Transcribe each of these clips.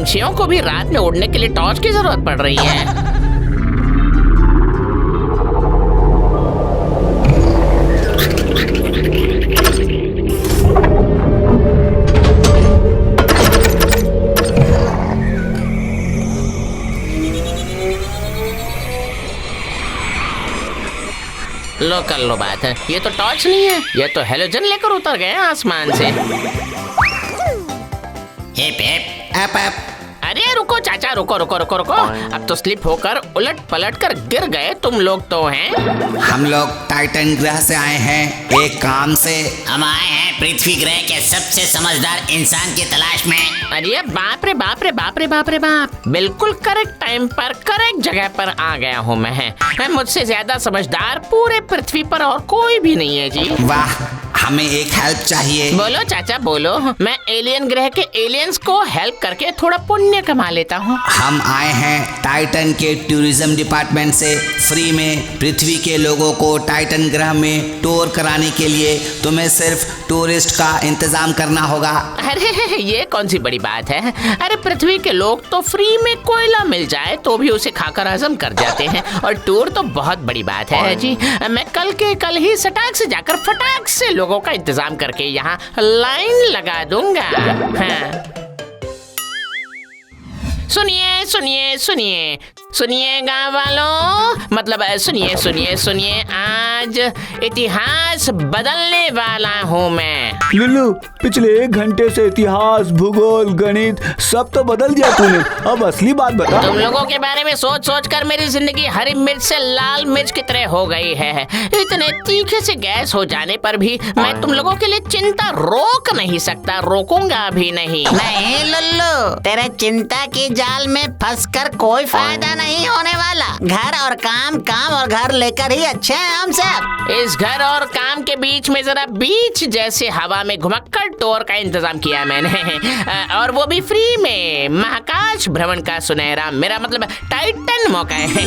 पंछियों को भी रात में उड़ने के लिए टॉर्च की जरूरत पड़ रही है। लो कर लो बात है, ये तो टॉर्च नहीं है, ये तो हेलोजन लेकर उतर गए हैं आसमान से। Hip hip up up. अरे रुको चाचा, रुको रुको रुको रुको, अब तो स्लिप होकर उलट पलट कर गिर गए तुम लोग तो हैं। हम लोग टाइटन ग्रह से आए हैं एक काम से। हम आए हैं पृथ्वी ग्रह के सबसे समझदार इंसान की तलाश में। अरे बाप रे बाप रे बाप रे बाप रे बाप, बिल्कुल करेक्ट टाइम पर करेक्ट जगह पर आ गया हूँ मैं मुझसे ज्यादा समझदार पूरे पृथ्वी पर और कोई भी नहीं है जी। वाह, हमें एक हेल्प चाहिए। बोलो चाचा बोलो, मैं एलियन ग्रह के एलियंस को हेल्प करके थोड़ा पुण्य कमा लेता हूँ। हम आए हैं टाइटन के टूरिज्म डिपार्टमेंट से फ्री में पृथ्वी के लोगों को टाइटन ग्रह में टूर कराने के लिए तुम्हें सिर्फ टूरिस्ट का इंतजाम करना होगा। अरे ये कौन सी बड़ी बात है, अरे पृथ्वी के लोग तो फ्री में कोयला मिल जाए तो भी उसे खाकर हजम कर जाते हैं, और टूर तो बहुत बड़ी बात है जी। मैं कल के कल ही सटाक से जाकर फटाक से लोगों का इंतजाम करके यहाँ लाइन लगा दूंगा। हाँ। सुनिए सुनिए सुनिए सुनिए गाँव वालों, मतलब सुनिए सुनिए सुनिए, आज इतिहास बदलने वाला हूँ मैं। लुल्लू, पिछले 1 घंटे से इतिहास, भूगोल, गणित सब तो बदल दिया तूने, अब असली बात बता। तुम लोगों के बारे में सोच सोच कर मेरी जिंदगी हरी मिर्च से लाल मिर्च की तरह हो गई है। इतने तीखे से गैस हो जाने पर भी मैं तुम लोगों के लिए चिंता रोक नहीं सकता, रोकूंगा भी नहीं। नहीं लुल्लू, तेरे चिंता की जाल में फंसकर कोई फायदा नहीं होने वाला। घर और काम, काम और घर लेकर ही अच्छे हैं हम सब। इस घर और काम के बीच में जरा बीच जैसे हवा में घुमक्कड़ टूर का इंतजाम किया मैंने, और वो भी फ्री में। महाकाश भ्रमण का सुनहरा, मेरा मतलब टाइटन मौका है।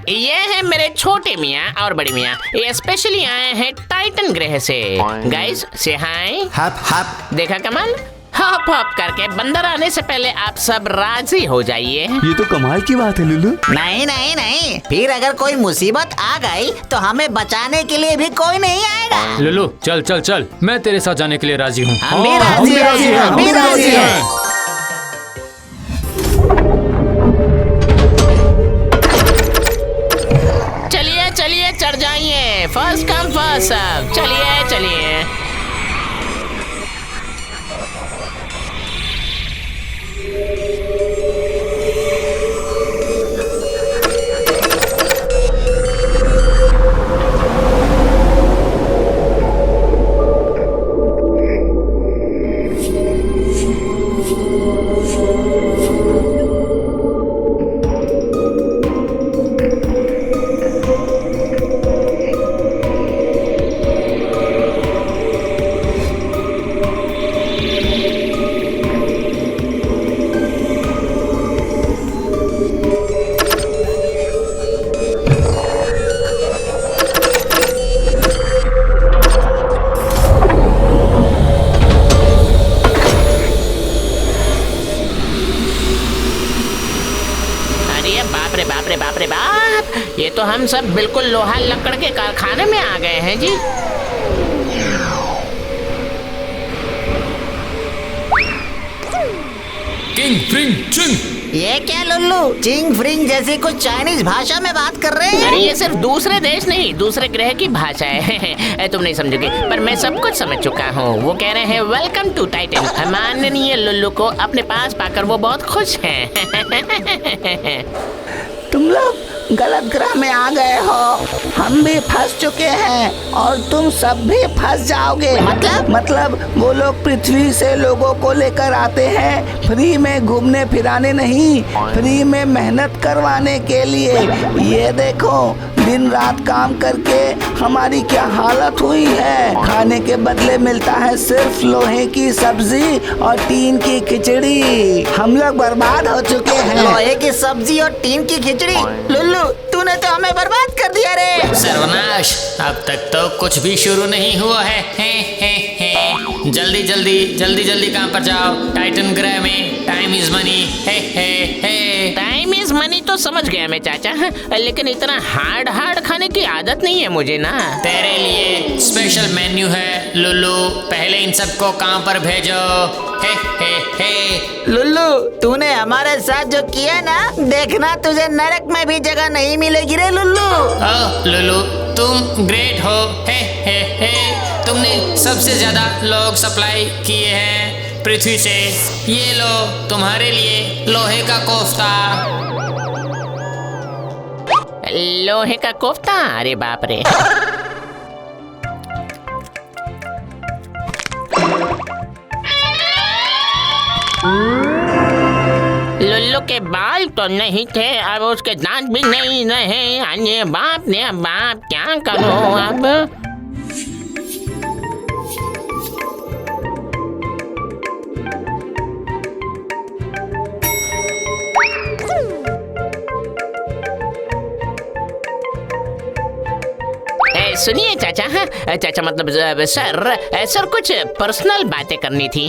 ये है मेरे छोटे मियाँ और बड़ी मियाँ, ये स्पेशली आए हैं टाइटन ग्रह से। गाइस से हाय। हप हप। देखा कमाल, हॉप हॉप करके बंदर आने से पहले आप सब राजी हो जाइए। ये तो कमाल की बात है लुल्लू। नहीं नहीं नहीं, फिर अगर कोई मुसीबत आ गई तो हमें बचाने के लिए भी कोई नहीं आएगा। लुल्लू चल चल चल, मैं तेरे साथ जाने के लिए राजी हूँ। हम भी राजी हैं, हम भी राजी हैं। चलिए चलिए चढ़ जाइए, फर्स्ट कम फर्स्ट सर्व। चलिए चलिए। बाप रे बाप, ये तो हम सब बिल्कुल लोहा लकड़ के कारखाने में आ गए हैं जी। किंग फ्रिंग चिंग। ये क्या लुल्लू, चिंग फ्रिंग जैसी कुछ चाइनीज भाषा में बात कर रहे हैं? अरे ये सिर्फ दूसरे देश नहीं, दूसरे ग्रह की भाषा है। तुम नहीं समझोगे, पर मैं सब कुछ समझ चुका हूँ। वो कह रहे हैं वेलकम टू टाइटन। माननीय लुल्लू को अपने पास पाकर वो बहुत खुश हैं। तुम लोग गलत ग्रह में आ गए हो, हम भी फंस चुके हैं और तुम सब भी फंस जाओगे। मतलब वो लोग पृथ्वी से लोगों को लेकर आते हैं फ्री में घूमने फिराने नहीं, फ्री में मेहनत करवाने के लिए। ये देखो दिन रात काम करके हमारी क्या हालत हुई है। खाने के बदले मिलता है सिर्फ लोहे की सब्जी और टीन की खिचड़ी। हम लोग बर्बाद हो चुके हैं। लोहे की सब्जी और टीन की खिचड़ी। लुल्लू तूने तो हमें बर्बाद कर दिया रे। सर्वनाश, अब तक तो कुछ भी शुरू नहीं हुआ है। जल्दी जल्दी जल्दी जल्दी काम पर जाओ। टाइटन ग्रह में time is money. Time is money तो समझ गया मैं चाचा, लेकिन इतना हार्ड खाने की आदत नहीं है मुझे ना। तेरे लिए स्पेशल मेन्यू है लुल्लू, पहले इन सबको काम पर भेजो। लुल्लू तूने हमारे साथ जो किया ना, देखना तुझे नरक में भी जगह नहीं मिलेगी रे लुल्लू। ओह लुल्लू, तुम ग्रेट हो। तुमने सबसे ज्यादा लोग सप्लाई किए हैं पृथ्वी से। ये लो तुम्हारे लिए लोहे का कोफ्ता। लोहे का कोफ्ता? अरे बाप रे। लुल्लू के बाल तो नहीं थे, अब उसके दांत भी नहीं रहे। अरे बाप ने बाप, क्या करूं अब। सुनिए चाचा, चाचा मतलब सर कुछ पर्सनल बातें करनी थी।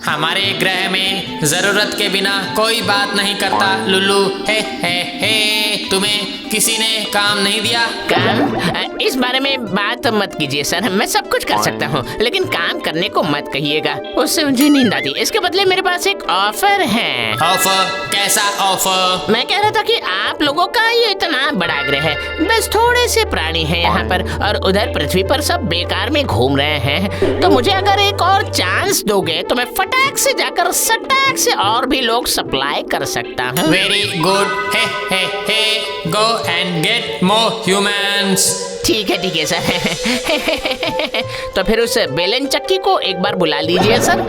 हमारे ग्रह में जरूरत के बिना कोई बात नहीं करता लुल्लू। तुम्हें किसी ने काम नहीं दिया? काम? इस बारे में बात मत कीजिए सर, मैं सब कुछ कर सकता हूँ, लेकिन काम करने को मत कहिएगा, उससे मुझे नींद आती। इसके बदले मेरे पास एक ऑफर है। ऑफर? कैसा ऑफर? मैं कह रहा था कि आप लोगों का ये इतना बड़ा ग्रह है, बस थोड़े से प्राणी हैं यहाँ पर, और उधर पृथ्वी पर सब बेकार में घूम रहे हैं, तो मुझे अगर एक और चांस दोगे तो मैं फटाक से जाकर सटाक से और भी लोग सप्लाई कर सकता हूँ। Very good. Go and get more humans. ठीक है सर। तो फिर उस बेलन चक्की को एक बार बुला लीजिए सर।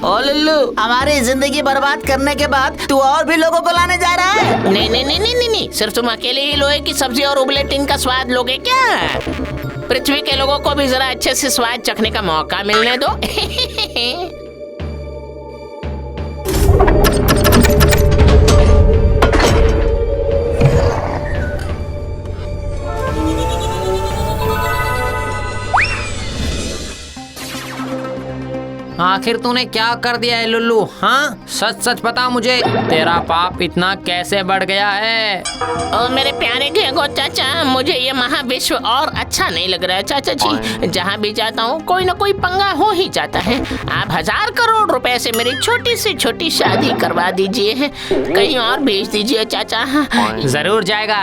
ओ लुल्लू, हमारी जिंदगी बर्बाद करने के बाद तू और भी लोगों को लाने जा रहा है? नहीं, सिर्फ तुम अकेले ही लोहे की सब्जी और उबले टीन का स्वाद लोगे क्या? पृथ्वी के लोगों को भी जरा अच्छे से स्वाद चखने का मौका मिलने दो। आखिर तूने क्या कर दिया है लुल्लू? हाँ, सच सच बता मुझे, तेरा पाप इतना कैसे बढ़ गया है? ओ मेरे प्यारे घेगो चाचा, मुझे ये महाविश्व और अच्छा नहीं लग रहा है चाचा जी। जहाँ भी जाता हूँ कोई ना कोई पंगा हो ही जाता है। आप 1000 करोड़ रुपए से मेरी छोटी से छोटी शादी करवा दीजिए, कहीं और भेज दीजिए चाचा। जरूर जाएगा,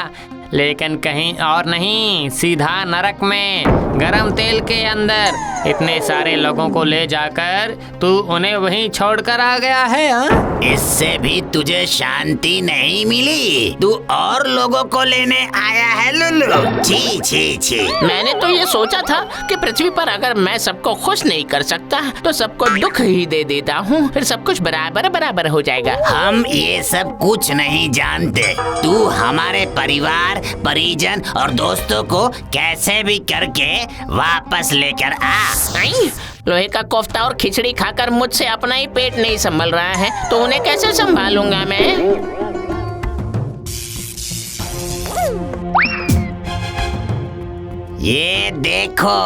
लेकिन कहीं और नहीं, सीधा नरक में गरम तेल के अंदर। इतने सारे लोगों को ले जाकर तू उन्हें वहीं छोड़कर आ गया है। हाँ? इससे भी तुझे शांति नहीं मिली? तू और लोगों को लेने आया है लुल्लू? छी छी छी। मैंने तो ये सोचा था कि पृथ्वी पर अगर मैं सबको खुश नहीं कर सकता तो सबको दुख ही दे देता हूँ, फिर सब कुछ बराबर हो जाएगा। हम ये सब कुछ नहीं जानते। तू हमारे परिवार, परिजन और दोस्तों को कैसे भी करके वापस लेकर आ। लोहे का कोफ्ता और खिचड़ी खाकर मुझसे अपना ही पेट नहीं संभल रहा है, तो उन्हें कैसे संभालूंगा मैं? ये देखो,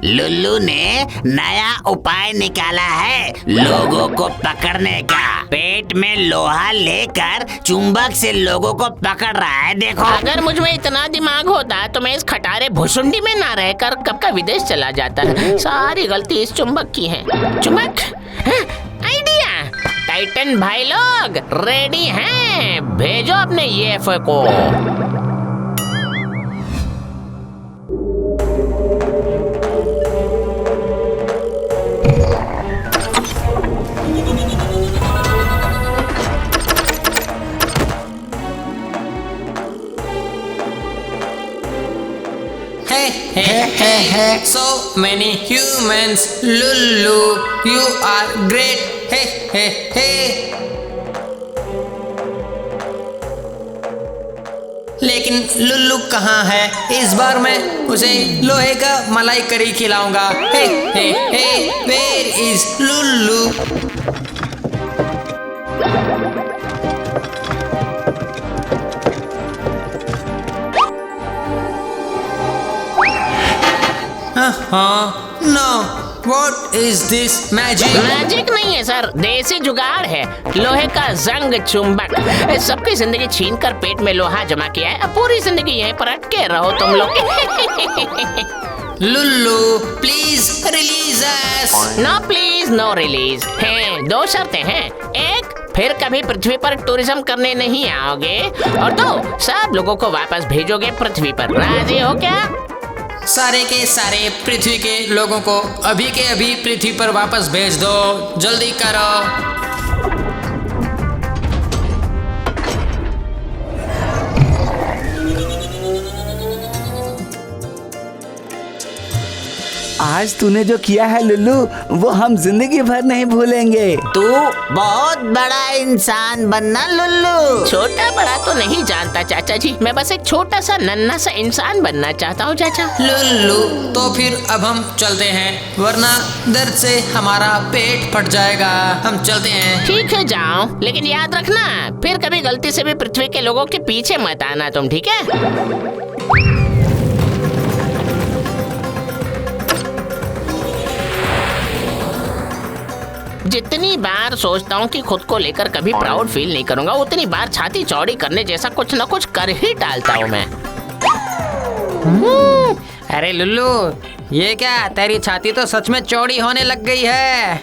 लुल्लू ने नया उपाय निकाला है लोगों को पकड़ने का। पेट में लोहा लेकर चुंबक से लोगों को पकड़ रहा है, देखो। अगर मुझ में इतना दिमाग होता तो मैं इस खटारे भुसुंडी में ना रहकर कब का विदेश चला जाता। सारी गलती इस चुंबक की है। चुंबक? आइडिया! टाइटन भाई लोग रेडी हैं? भेजो अपने यूएफओ को। हैं। So many humans, Lulu, you are great. हे हे हे। लेकिन लुल्लू कहाँ है? इस बार मैं उसे लोहे का मलाई करी खिलाऊंगा। हे हे हे, where is लुल्लू? हाँ, no, what is this magic? Magic नहीं है सर, देसी जुगाड़ है। लोहे का जंग चुंबक सबकी जिंदगी छीन कर पेट में लोहा जमा किया है। अब पूरी जिंदगी यहीं पर अटके रहो तुम लोग। लुल्लू, please release us. No please no release. हैं, 2 शर्तें हैं। एक, फिर कभी पृथ्वी पर टूरिज्म करने नहीं आओगे, और 2, सब लोगों को वापस भेजोगे पृथ्वी पर। राजी हो क्या? सारे के सारे पृथ्वी के लोगों को अभी के अभी पृथ्वी पर वापस भेज दो, जल्दी करो। आज तूने जो किया है लुल्लू, वो हम जिंदगी भर नहीं भूलेंगे। तू बहुत बड़ा इंसान बनना लुल्लू। छोटा बड़ा तो नहीं जानता चाचा जी, मैं बस एक छोटा सा नन्हा सा इंसान बनना चाहता हूँ चाचा। लुल्लू, तो फिर अब हम चलते हैं, वरना दर्द से हमारा पेट फट जाएगा। हम चलते हैं। ठीक है जाओ, लेकिन याद रखना फिर कभी गलती से भी पृथ्वी के लोगों के पीछे मत आना तुम, ठीक है? जितनी बार सोचता हूँ कि खुद को लेकर कभी प्राउड फील नहीं करूंगा, उतनी बार छाती चौड़ी करने जैसा कुछ न कुछ कर ही डालता हूँ मैं। अरे लुल्लू, ये क्या, तेरी छाती तो सच में चौड़ी होने लग गई है।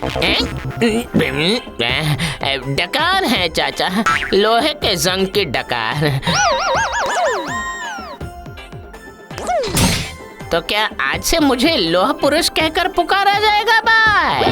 डकार है चाचा, लोहे के जंग की डकार। तो क्या आज से मुझे लोह पुरुष कहकर पुकारा जाएगा? बाय।